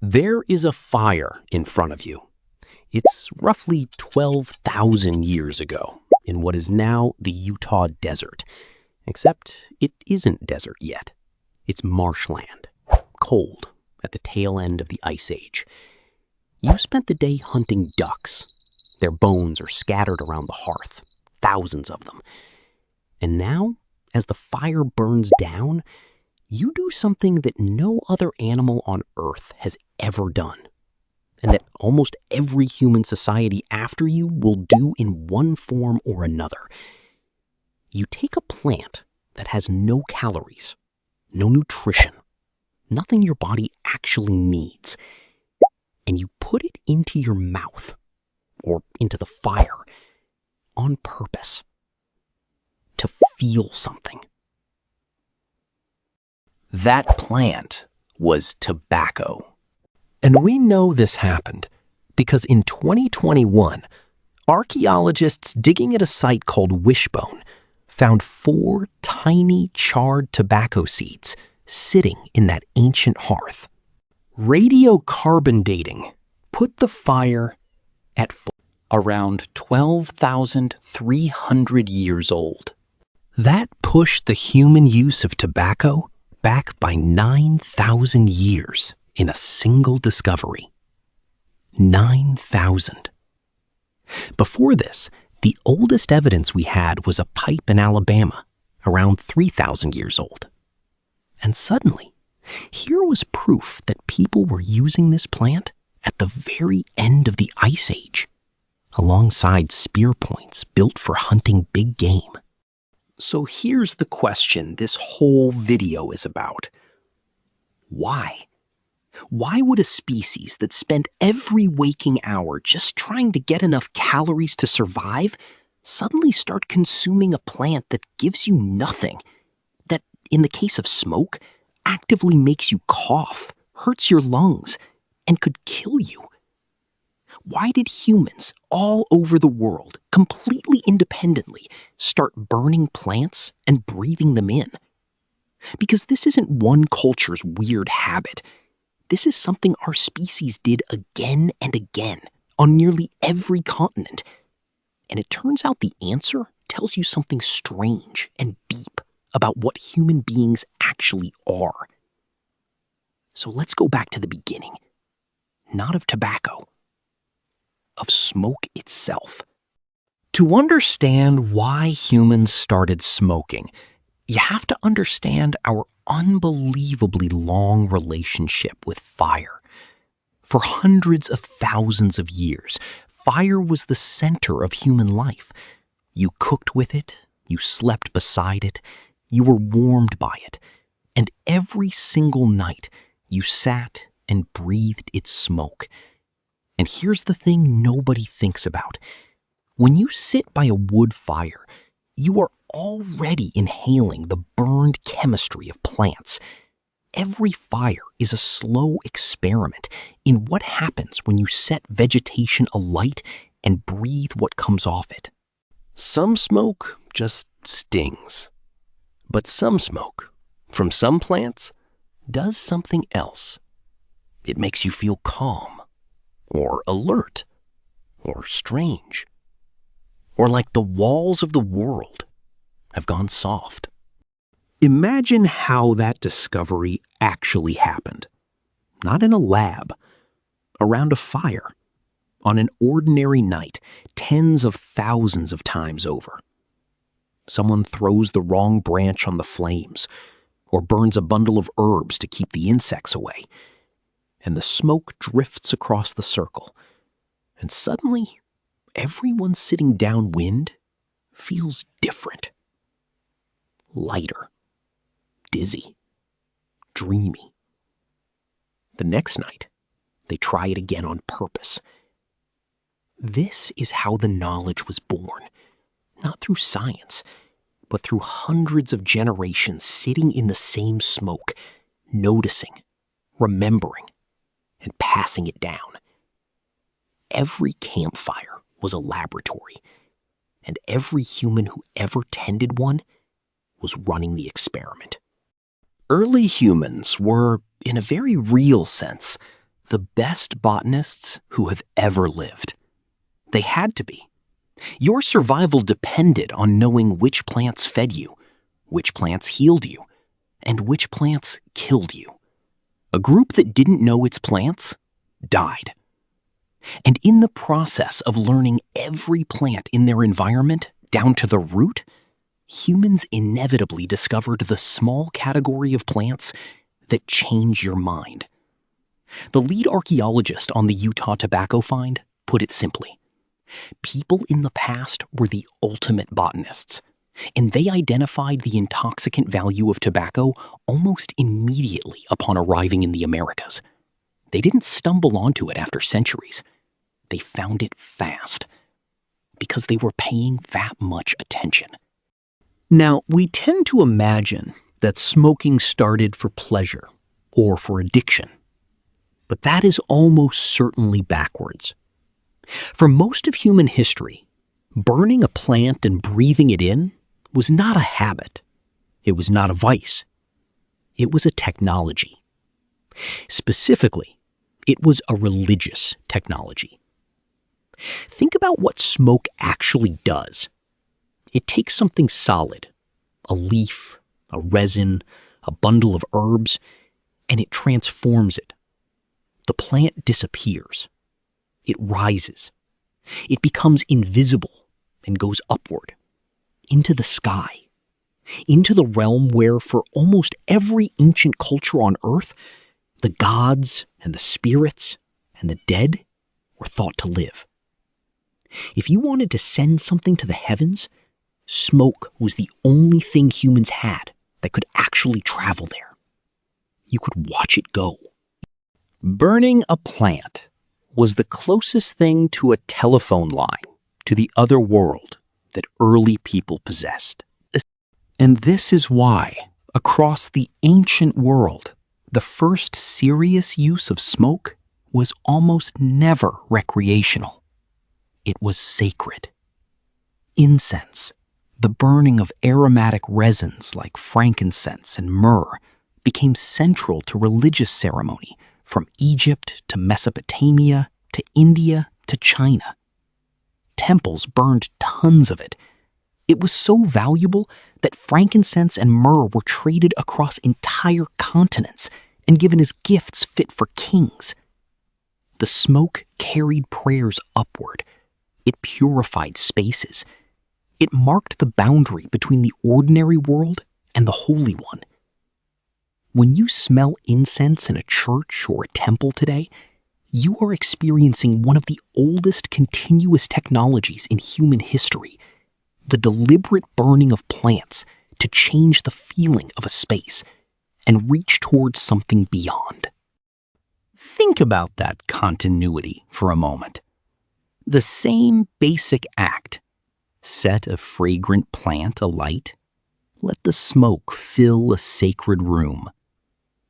There is a fire in front of you. It's roughly 12,000 years ago in what is now the Utah desert. Except it isn't desert yet. It's marshland, cold, at the tail end of the Ice Age. You spent the day hunting ducks. Their bones are scattered around the hearth, thousands of them. And now, as the fire burns down, you do something that no other animal on Earth has ever done, and that almost every human society after you will do in one form or another. You take a plant that has no calories, no nutrition, nothing your body actually needs, and you put it into your mouth or into the fire on purpose to feel something. That plant was tobacco. And we know this happened because in 2021, archaeologists digging at a site called Wishbone found 4 tiny charred tobacco seeds sitting in that ancient hearth. Radiocarbon dating put the fire at Around 12,300 years old. That pushed the human use of tobacco back by 9,000 years in a single discovery. 9,000. Before this, the oldest evidence we had was a pipe in Alabama, around 3,000 years old. And suddenly, here was proof that people were using this plant at the very end of the Ice Age, alongside spear points built for hunting big game. So here's the question this whole video is about. Why? Why would a species that spent every waking hour just trying to get enough calories to survive suddenly start consuming a plant that gives you nothing, that, in the case of smoke, actively makes you cough, hurts your lungs, and could kill you? Why did humans all over the world, completely independently, start burning plants and breathing them in? Because this isn't one culture's weird habit. This is something our species did again and again on nearly every continent. And it turns out the answer tells you something strange and deep about what human beings actually are. So let's go back to the beginning. Not of tobacco, of smoke itself. To understand why humans started smoking, you have to understand our unbelievably long relationship with fire. For hundreds of thousands of years, fire was the center of human life. You cooked with it, you slept beside it, you were warmed by it, and every single night you sat and breathed its smoke. And here's the thing nobody thinks about. When you sit by a wood fire, you are already inhaling the burned chemistry of plants. Every fire is a slow experiment in what happens when you set vegetation alight and breathe what comes off it. Some smoke just stings. But some smoke, from some plants, does something else. It makes you feel calm, or alert, or strange, or like the walls of the world have gone soft. Imagine how that discovery actually happened. Not in a lab, around a fire, on an ordinary night, tens of thousands of times over. Someone throws the wrong branch on the flames, or burns a bundle of herbs to keep the insects away, and the smoke drifts across the circle, and suddenly, everyone sitting downwind feels different. Lighter, dizzy, dreamy. The next night, they try it again on purpose. This is how the knowledge was born, not through science, but through hundreds of generations sitting in the same smoke, noticing, remembering, and passing it down. Every campfire was a laboratory, and every human who ever tended one was running the experiment. Early humans were, in a very real sense, the best botanists who have ever lived. They had to be. Your survival depended on knowing which plants fed you, which plants healed you, and which plants killed you. A group that didn't know its plants died. And in the process of learning every plant in their environment down to the root, humans inevitably discovered the small category of plants that change your mind. The lead archaeologist on the Utah tobacco find put it simply. People in the past were the ultimate botanists, and they identified the intoxicant value of tobacco almost immediately upon arriving in the Americas. They didn't stumble onto it after centuries. They found it fast, because they were paying that much attention. Now, we tend to imagine that smoking started for pleasure or for addiction, but that is almost certainly backwards. For most of human history, burning a plant and breathing it in was not a habit. It was not a vice. It was a technology. Specifically, it was a religious technology. Think about what smoke actually does. It takes something solid, a leaf, a resin, a bundle of herbs, and it transforms it. The plant disappears. It rises. It becomes invisible and goes upward, into the sky, into the realm where, for almost every ancient culture on Earth, the gods and the spirits and the dead were thought to live. If you wanted to send something to the heavens, smoke was the only thing humans had that could actually travel there. You could watch it go. Burning a plant was the closest thing to a telephone line to the other world that early people possessed. And this is why, across the ancient world, the first serious use of smoke was almost never recreational. It was sacred. Incense, the burning of aromatic resins like frankincense and myrrh, became central to religious ceremony from Egypt to Mesopotamia to India to China. Temples burned tons of it. It was so valuable that frankincense and myrrh were traded across entire continents and given as gifts fit for kings. The smoke carried prayers upward. It purified spaces. It marked the boundary between the ordinary world and the Holy One. When you smell incense in a church or a temple today, you are experiencing one of the oldest continuous technologies in human history, the deliberate burning of plants to change the feeling of a space and reach towards something beyond. Think about that continuity for a moment. The same basic act. Set a fragrant plant alight. Let the smoke fill a sacred room.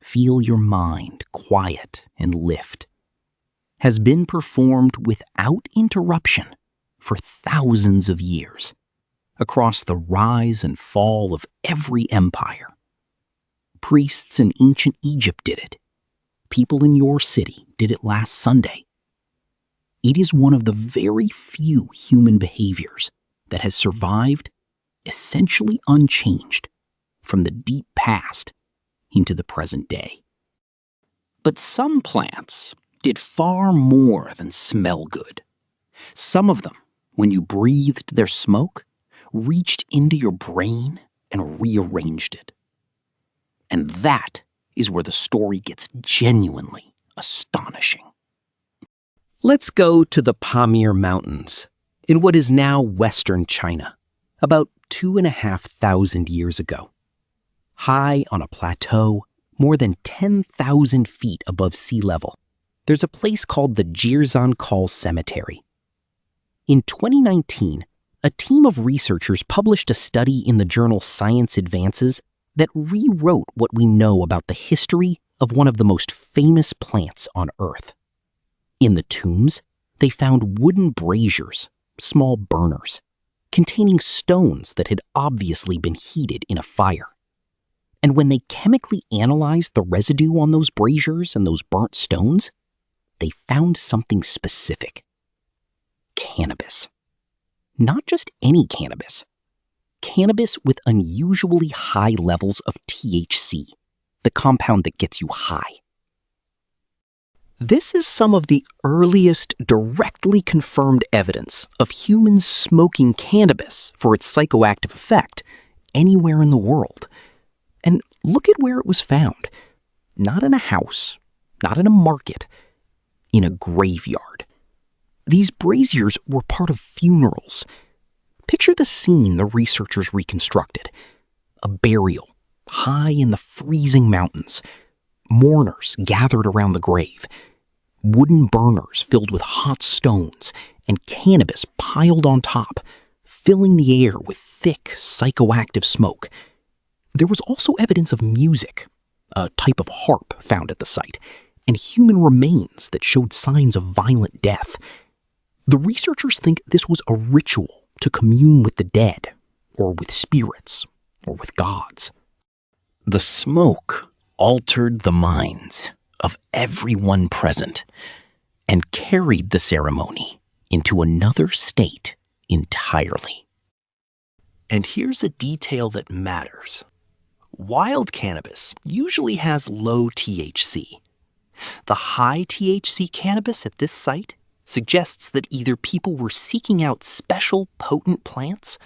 Feel your mind quiet and lift. Has been performed without interruption for thousands of years, across the rise and fall of every empire. Priests in ancient Egypt did it. People in your city did it last Sunday. It is one of the very few human behaviors that has survived essentially unchanged from the deep past into the present day. But some plants did far more than smell good. Some of them, when you breathed their smoke, reached into your brain and rearranged it. And that is where the story gets genuinely astonishing. Let's go to the Pamir Mountains in what is now western China, about 2,500 years ago. High on a plateau, more than 10,000 feet above sea level, there's a place called the Jirzhankal Cemetery. In 2019, a team of researchers published a study in the journal Science Advances that rewrote what we know about the history of one of the most famous plants on Earth. In the tombs, they found wooden braziers, small burners, containing stones that had obviously been heated in a fire. And when they chemically analyzed the residue on those braziers and those burnt stones, they found something specific. Cannabis. Not just any cannabis. Cannabis with unusually high levels of THC, the compound that gets you high. This is some of the earliest directly confirmed evidence of humans smoking cannabis for its psychoactive effect anywhere in the world. And look at where it was found. Not in a house, not in a market, in a graveyard. These braziers were part of funerals. Picture the scene the researchers reconstructed. A burial, high in the freezing mountains. Mourners gathered around the grave. Wooden burners filled with hot stones and cannabis piled on top, filling the air with thick, psychoactive smoke. There was also evidence of music, a type of harp found at the site, and human remains that showed signs of violent death. The researchers think this was a ritual to commune with the dead, or with spirits, or with gods. The smoke altered the minds of everyone present and carried the ceremony into another state entirely. And here's a detail that matters. Wild cannabis usually has low THC. The high THC cannabis at this site suggests that either people were seeking out special potent plants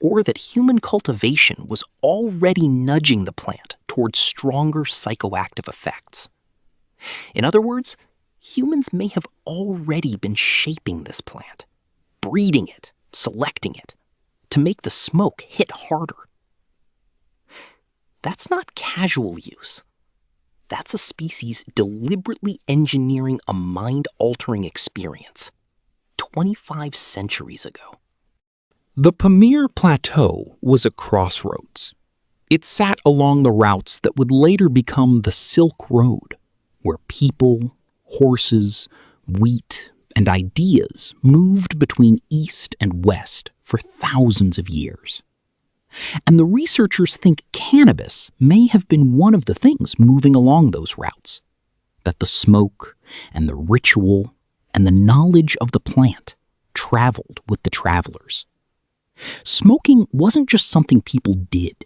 or that human cultivation was already nudging the plant towards stronger psychoactive effects. In other words, humans may have already been shaping this plant, breeding it, selecting it, to make the smoke hit harder. That's not casual use. That's a species deliberately engineering a mind-altering experience 25 centuries ago. The Pamir Plateau was a crossroads. It sat along the routes that would later become the Silk Road, where people, horses, wheat, and ideas moved between east and west for thousands of years. And the researchers think cannabis may have been one of the things moving along those routes, that the smoke and the ritual and the knowledge of the plant traveled with the travelers. Smoking wasn't just something people did.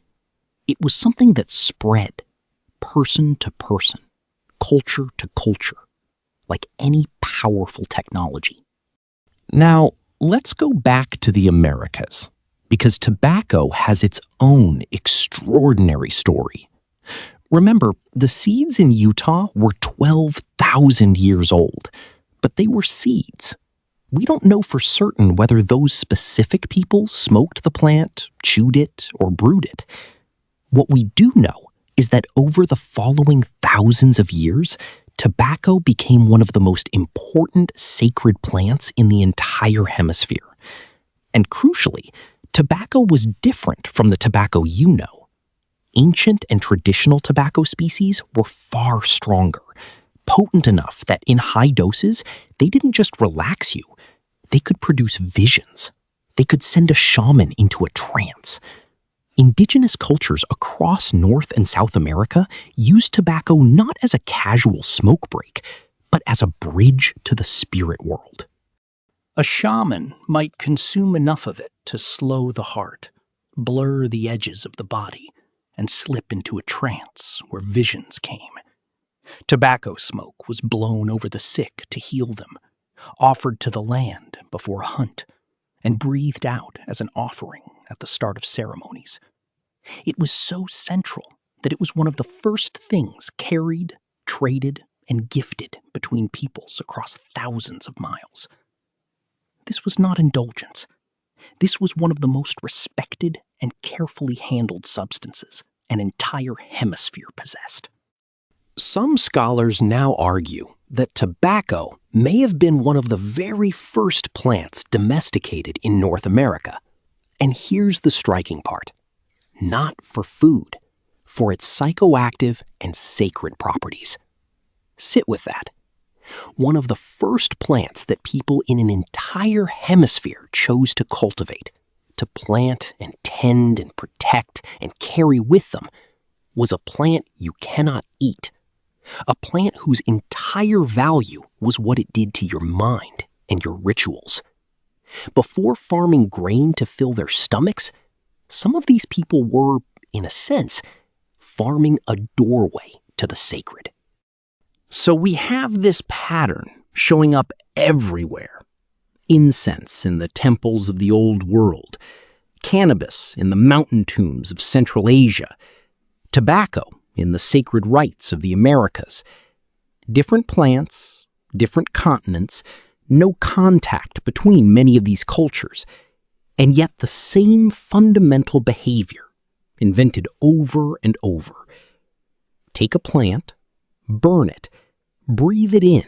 It was something that spread, person to person, culture to culture, like any powerful technology. Now, let's go back to the Americas, because tobacco has its own extraordinary story. Remember, the seeds in Utah were 12,000 years old, but they were seeds. We don't know for certain whether those specific people smoked the plant, chewed it, or brewed it. What we do know is that over the following thousands of years, tobacco became one of the most important sacred plants in the entire hemisphere. And crucially, tobacco was different from the tobacco you know. Ancient and traditional tobacco species were far stronger, potent enough that in high doses, they didn't just relax you. They could produce visions. They could send a shaman into a trance. Indigenous cultures across North and South America used tobacco not as a casual smoke break, but as a bridge to the spirit world. A shaman might consume enough of it to slow the heart, blur the edges of the body, and slip into a trance where visions came. Tobacco smoke was blown over the sick to heal them, offered to the land before a hunt, and breathed out as an offering at the start of ceremonies. It was so central that it was one of the first things carried, traded, and gifted between peoples across thousands of miles. This was not indulgence. This was one of the most respected and carefully handled substances an entire hemisphere possessed. Some scholars now argue that tobacco may have been one of the very first plants domesticated in North America. And here's the striking part. Not for food, for its psychoactive and sacred properties. Sit with that. One of the first plants that people in an entire hemisphere chose to cultivate, to plant and tend and protect and carry with them, was a plant you cannot eat, A plant whose entire value was what it did to your mind and your rituals. Before farming grain to fill their stomachs, some of these people were, in a sense, farming a doorway to the sacred. So we have this pattern showing up everywhere. Incense in the temples of the old world, cannabis in the mountain tombs of Central Asia, tobacco in the sacred rites of the Americas. Different plants, different continents, no contact between many of these cultures, and yet the same fundamental behavior, invented over and over. Take a plant, burn it, breathe it in,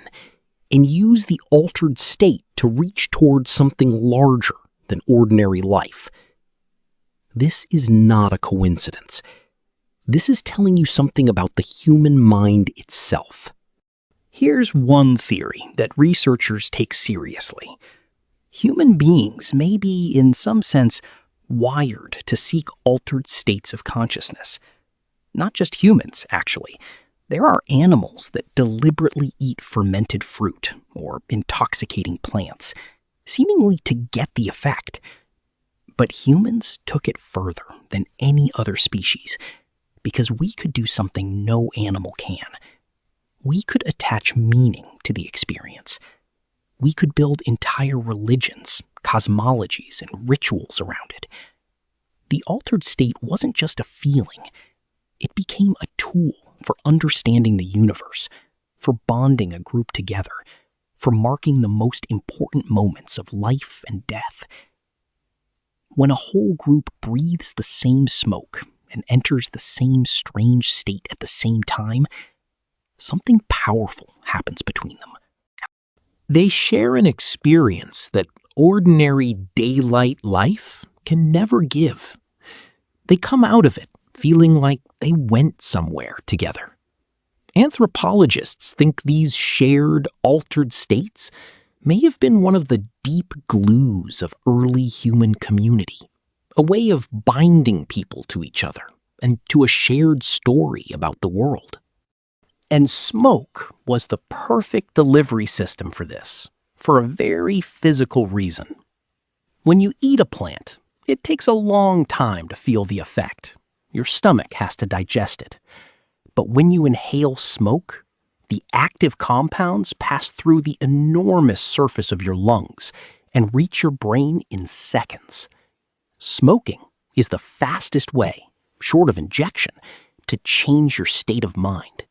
and use the altered state to reach towards something larger than ordinary life. This is not a coincidence. This is telling you something about the human mind itself. Here's one theory that researchers take seriously. Human beings may be, in some sense, wired to seek altered states of consciousness. Not just humans, actually. There are animals that deliberately eat fermented fruit or intoxicating plants, seemingly to get the effect. But humans took it further than any other species, because we could do something no animal can. We could attach meaning to the experience. We could build entire religions, cosmologies, and rituals around it. The altered state wasn't just a feeling. It became a tool for understanding the universe, for bonding a group together, for marking the most important moments of life and death. When a whole group breathes the same smoke and enters the same strange state at the same time, something powerful happens between them. They share an experience that ordinary daylight life can never give. They come out of it feeling like they went somewhere together. Anthropologists think these shared, altered states may have been one of the deep glues of early human community, a way of binding people to each other and to a shared story about the world. And smoke was the perfect delivery system for this, for a very physical reason. When you eat a plant, it takes a long time to feel the effect. Your stomach has to digest it. But when you inhale smoke, the active compounds pass through the enormous surface of your lungs and reach your brain in seconds. Smoking is the fastest way, short of injection, to change your state of mind.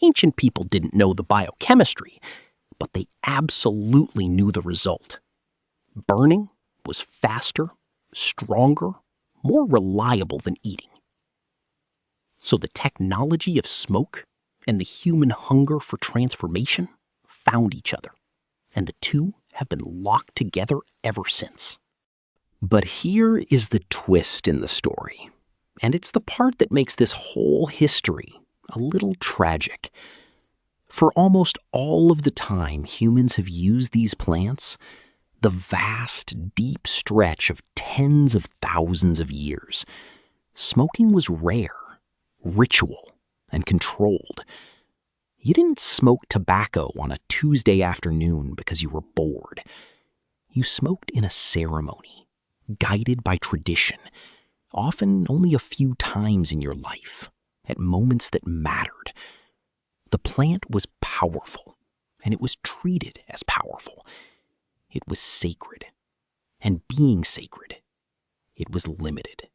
Ancient people didn't know the biochemistry, but they absolutely knew the result. Burning was faster, stronger, more reliable than eating. So the technology of smoke and the human hunger for transformation found each other, and the two have been locked together ever since. But here is the twist in the story, and it's the part that makes this whole history a little tragic. For almost all of the time humans have used these plants, the vast, deep stretch of tens of thousands of years, smoking was rare, ritual, and controlled. You didn't smoke tobacco on a Tuesday afternoon because you were bored. You smoked in a ceremony, guided by tradition, often only a few times in your life, at moments that mattered. The plant was powerful, and it was treated as powerful. It was sacred, and being sacred, it was limited.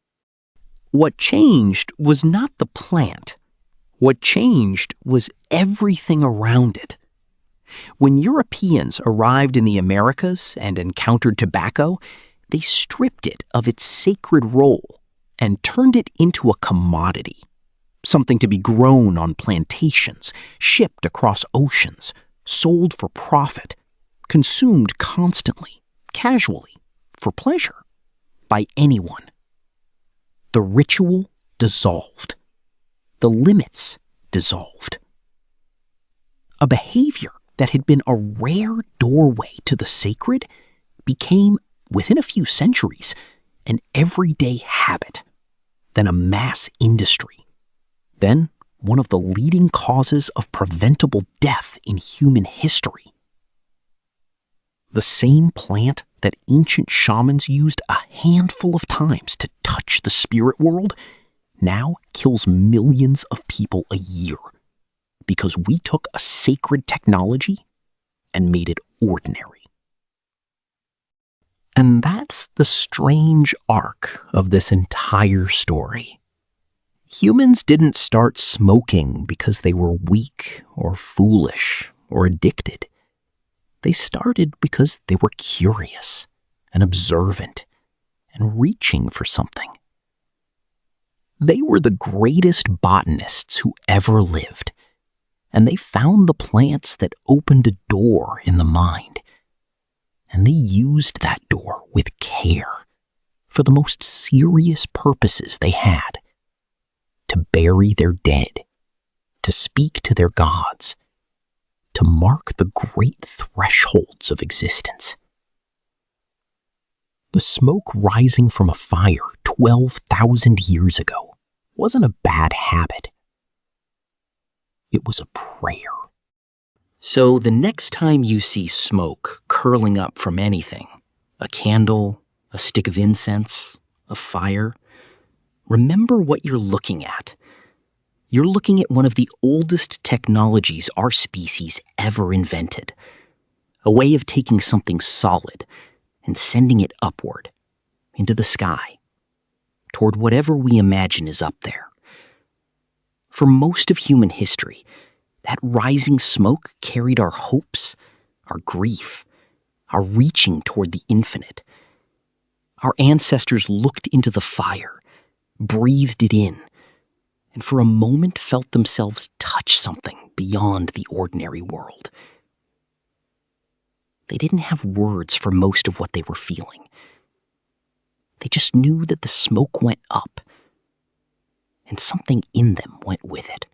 What changed was not the plant. What changed was everything around it. When Europeans arrived in the Americas and encountered tobacco, they stripped it of its sacred role and turned it into a commodity, something to be grown on plantations, shipped across oceans, sold for profit, consumed constantly, casually, for pleasure, by anyone. The ritual dissolved. The limits dissolved. A behavior that had been a rare doorway to the sacred became, within a few centuries, an everyday habit, then a mass industry, then one of the leading causes of preventable death in human history. The same plant that ancient shamans used a handful of times to touch the spirit world now kills millions of people a year because we took a sacred technology and made it ordinary. And that's the strange arc of this entire story. Humans didn't start smoking because they were weak or foolish or addicted. They started because they were curious and observant and reaching for something. They were the greatest botanists who ever lived, and they found the plants that opened a door in the mind. And they used that door with care for the most serious purposes they had: to bury their dead, to speak to their gods, to mark the great thresholds of existence. The smoke rising from a fire 12,000 years ago wasn't a bad habit. It was a prayer. So the next time you see smoke curling up from anything, a candle, a stick of incense, a fire, remember what you're looking at. You're looking at one of the oldest technologies our species ever invented. A way of taking something solid and sending it upward, into the sky, toward whatever we imagine is up there. For most of human history, that rising smoke carried our hopes, our grief, our reaching toward the infinite. Our ancestors looked into the fire, breathed it in, and for a moment felt themselves touch something beyond the ordinary world. They didn't have words for most of what they were feeling. They just knew that the smoke went up, and something in them went with it.